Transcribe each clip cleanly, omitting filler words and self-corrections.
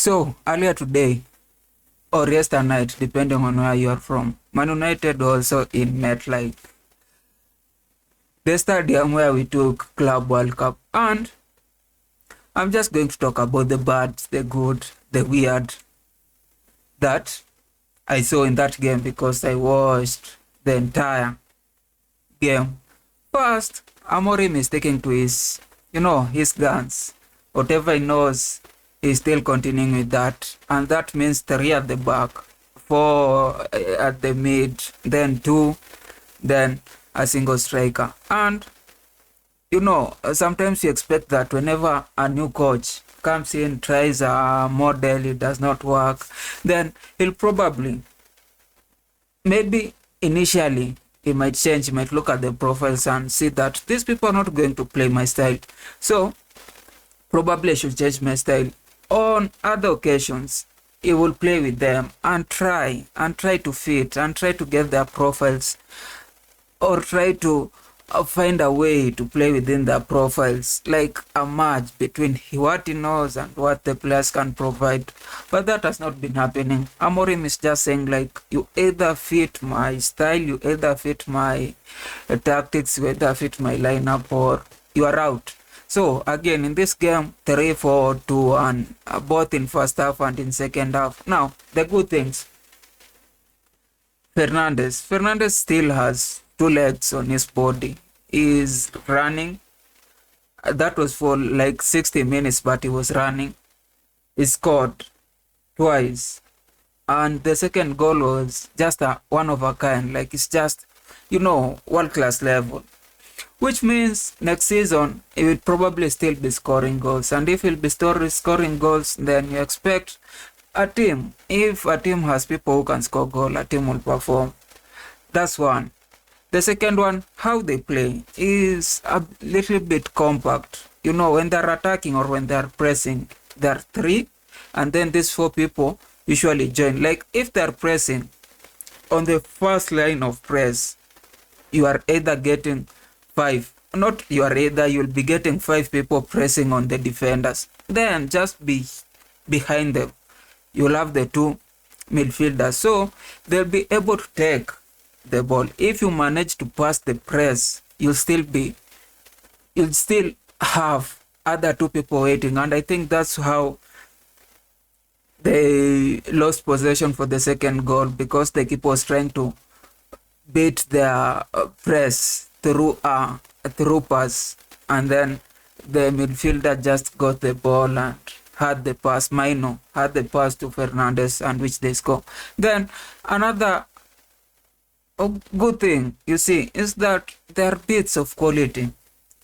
So earlier today or yesterday night, depending on where you are from, Man United also in MetLife, the stadium where we took Club World Cup. And I'm just going to talk about the bad, the good, the weird that I saw in that game because I watched the entire game. First, Amorim is sticking to his guns. Whatever he knows, he's still continuing with that. And that means 3 at the back, 4 at the mid, then 2, then a single striker. And, sometimes you expect that whenever a new coach comes in, tries a model, it does not work, then he'll probably, maybe initially, he might change, he might look at the profiles and see that these people are not going to play my style. So, probably I should change my style. On other occasions, he will play with them and try to fit and try to get their profiles or try to find a way to play within their profiles, like a match between what he knows and what the players can provide. But that has not been happening. Amorim is just saying, like, you either fit my style, you either fit my tactics, you either fit my lineup, or you are out. So again, in this game, 3-4-2, and both in first half and in second half. Now, the good things. Fernandes still has 2 legs on his body. He's running. That was for like 60 minutes, but he was running. He scored twice. And the second goal was just a one of a kind. Like, it's just, world-class level. Which means next season, he will probably still be scoring goals. And if he'll be scoring goals, then you expect a team. If a team has people who can score goal, a team will perform. That's one. The second one, how they play is a little bit compact. When they're attacking or when they're pressing, there are 3, and then these 4 people usually join. Like, if they're pressing, on the first line of press, you are either getting 5. You'll be getting 5 people pressing on the defenders. Then just be behind them, you'll have the 2 midfielders. So they'll be able to take the ball. If you manage to pass the press, you'll still have other 2 people waiting. And I think that's how they lost possession for the second goal, because the keeper was trying to beat their press through pass, and then the midfielder just got the ball and had the pass. Maino had the pass to Fernandes, and which they score. Then another good thing you see is that there are bits of quality.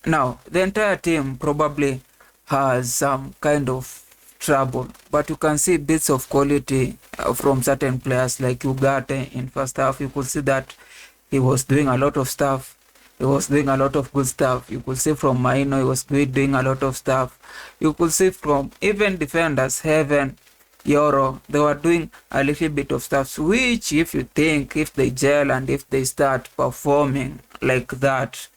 Now, the entire team probably has some kind of trouble, but you can see bits of quality from certain players, like Ugarte in first half. You could see that he was doing a lot of stuff. He was doing a lot of good stuff. You could see from Maino, he was doing a lot of stuff. You could see from even defenders, Heaven, Yoro, they were doing a little bit of stuff, which if they gel and if they start performing like that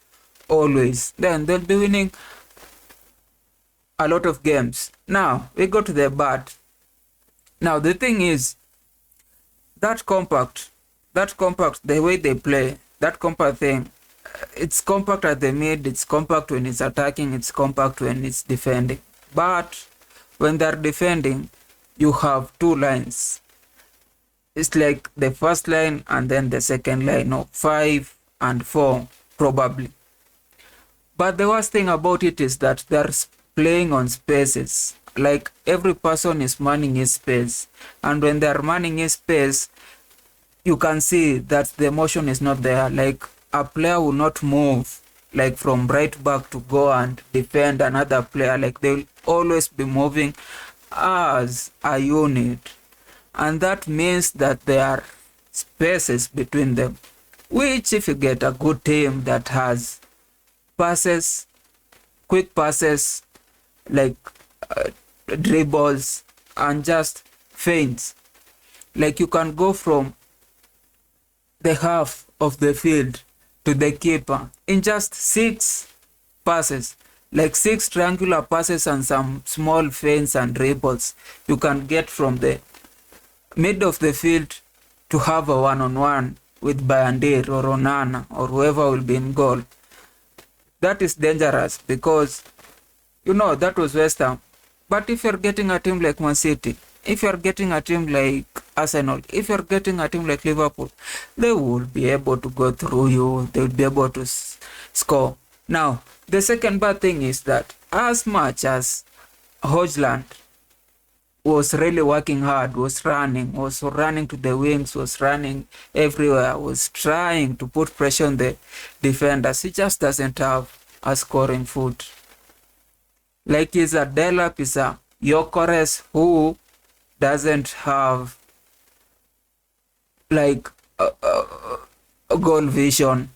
always, then they'll be winning a lot of games. Now, we go to the bad. Now, the thing is, that compact, the way they play, that compact thing, it's compact at the mid, it's compact when it's attacking, it's compact when it's defending. But when they're defending, you have 2 lines. It's like the first line and then the second line, 5 and 4 probably. But the worst thing about it is that they're playing on spaces. Like, every person is manning his space, and when they're manning his space, you can see that the motion is not there. Like, a player will not move like from right back to go and defend another player. Like, they will always be moving as a unit, and that means that there are spaces between them, which if you get a good team that has passes, quick passes, like dribbles and just feints, like, you can go from the half of the field to the keeper in just 6 passes. like 6 triangular passes and some small feints and dribbles you can get from the mid of the field to have a one-on-one with Bayandir or Onana or whoever will be in goal. That is dangerous because, that was West Ham. But if you're getting a team like Man City, if you're getting a team like Arsenal, if you're getting a team like Liverpool, they will be able to go through you. They will be able to score. Now, the second bad thing is that as much as Højlund was really working hard, was running to the wings, was running everywhere, was trying to put pressure on the defenders, he just doesn't have a scoring foot. Like he's a Delap, he's a Gyökeres who doesn't have like a goal vision.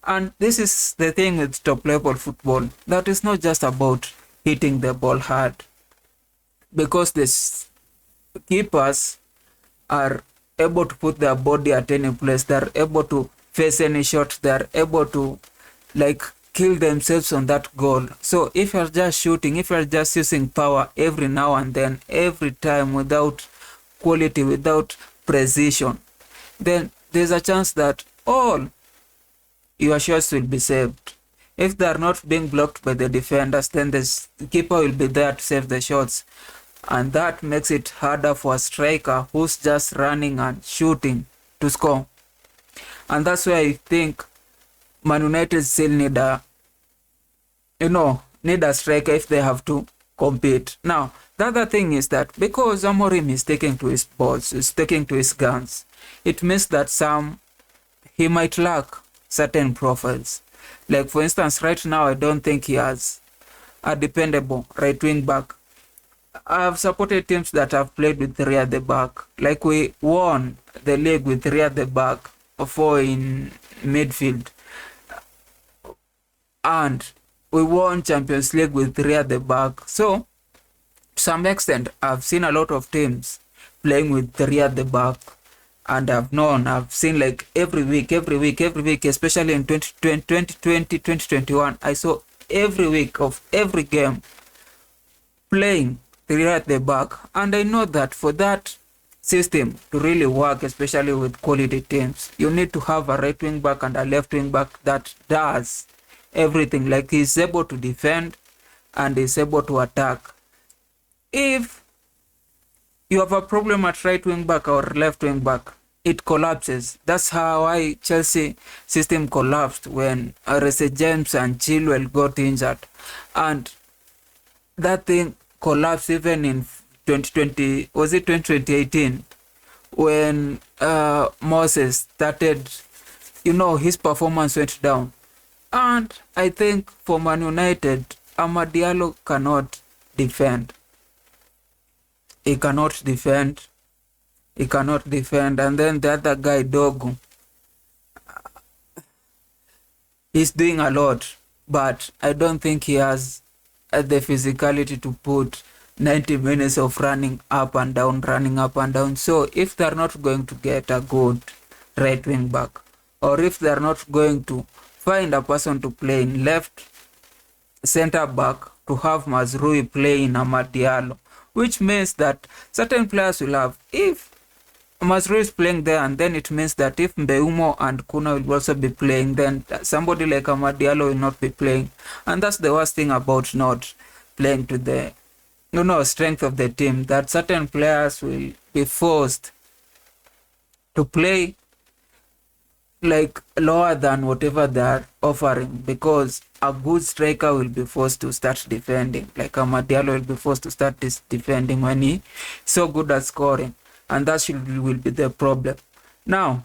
And this is the thing with top level football, that is not just about hitting the ball hard, because the keepers are able to put their body at any place, they're able to face any shot, they're able to like kill themselves on that goal. So if you're just shooting, if you're just using power every now and then, every time, without quality, without precision, then there's a chance that all your shots will be saved. If they are not being blocked by the defenders, then the keeper will be there to save the shots. And that makes it harder for a striker who's just running and shooting to score. And that's why I think Man United still need a striker if they have to compete. Now, the other thing is that because Amorim is sticking to his balls, is sticking to his guns, it means that he might lack certain profiles. Like for instance, right now I don't think he has a dependable right wing back. I have supported teams that have played with 3 at the back. Like we won the league with 3 at the back, 4 in midfield. And we won Champions League with 3 at the back. So, to some extent, I've seen a lot of teams playing with 3 at the back. And I've seen like every week, especially in 2020, 2021, I saw every week of every game playing 3 at the back. And I know that for that system to really work, especially with quality teams, you need to have a right wing back and a left wing back that does everything. Like he's able to defend and is able to attack. If you have a problem at right wing back or left wing back, it collapses. That's how Chelsea system collapsed when Reece James and Chilwell got injured. And that thing collapsed even in 2018, when Moses started, his performance went down. And I think for Man United, Amad Diallo cannot defend. He cannot defend. And then the other guy, Dogu, he's doing a lot, but I don't think he has the physicality to put 90 minutes of running up and down. So if they're not going to get a good right wing back, or if they're not going to find a person to play in left center back, to have Mazrui play in Amad Diallo, which means that certain players will have, if Mazrui is playing there, and then it means that if Mbeumo and Kuna will also be playing, then somebody like Amad Diallo will not be playing. And that's the worst thing about not playing to the strength of the team, that certain players will be forced to play like lower than whatever they are offering, because a good striker will be forced to start defending. Like Amad Diallo will be forced to start defending when he's so good at scoring, and that will be the problem. Now,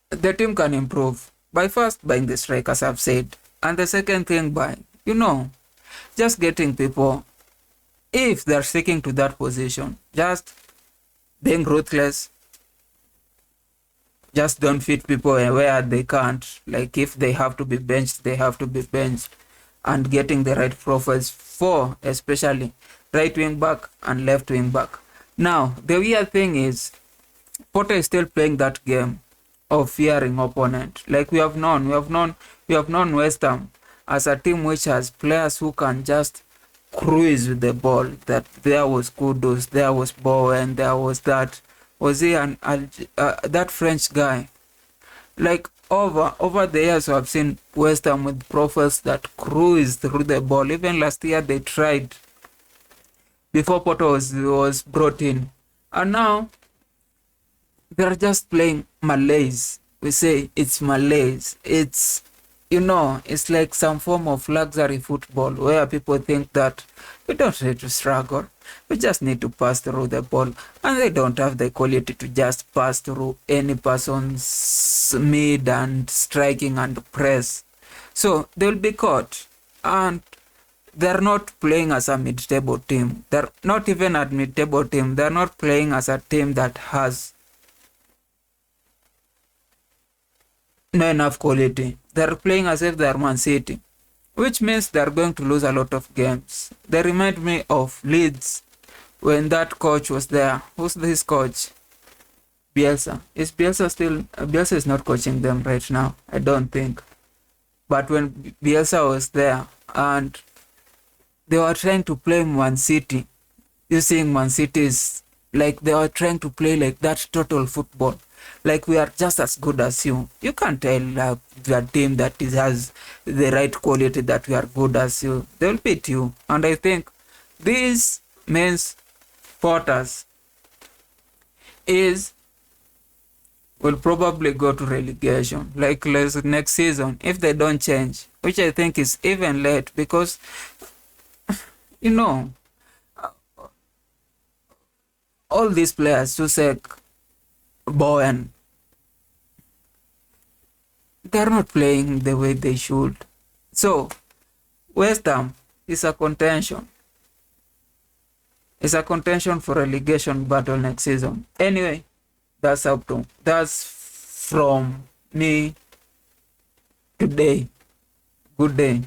the team can improve by first buying the strikers, I've said, and the second thing by just getting people, if they're sticking to that position, just being ruthless. Just don't fit people where they can't. Like if they have to be benched, they have to be benched. And getting the right profiles for especially right wing back and left wing back. Now, the weird thing is, Potter is still playing that game of fearing opponent. Like we have known West Ham as a team which has players who can just cruise with the ball. That there was Kudus, there was Bowen, there was that was he that French guy. Like over the years, I've seen West Ham with profiles that cruise through the ball. Even last year they tried before Porto was brought in, and now they're just playing Malays. We say it's Malays. It's, it's like some form of luxury football where people think that we don't need to struggle. We just need to pass through the ball. And they don't have the quality to just pass through any person's mid and striking and press. So they'll be caught. And they're not playing as a mid-table team. They're not even a mid-table team. They're not playing as a team that has no enough quality. They're playing as if they're Man City, which means they're going to lose a lot of games. They remind me of Leeds when that coach was there. Who's this coach? Bielsa. Is Bielsa still? Bielsa is not coaching them right now, I don't think. But when Bielsa was there and they were trying to play Man City, using Man City's, like they were trying to play like that total football. Like we are just as good as you. You can't tell the team that has the right quality that we are good as you. They'll beat you. And I think this means Potters will probably go to relegation like next season if they don't change, which I think is even late because all these players, Susek, Bowen, they're not playing the way they should. So West Ham is a contention. It's a contention for relegation battle next season. Anyway, that's from me today. Good day.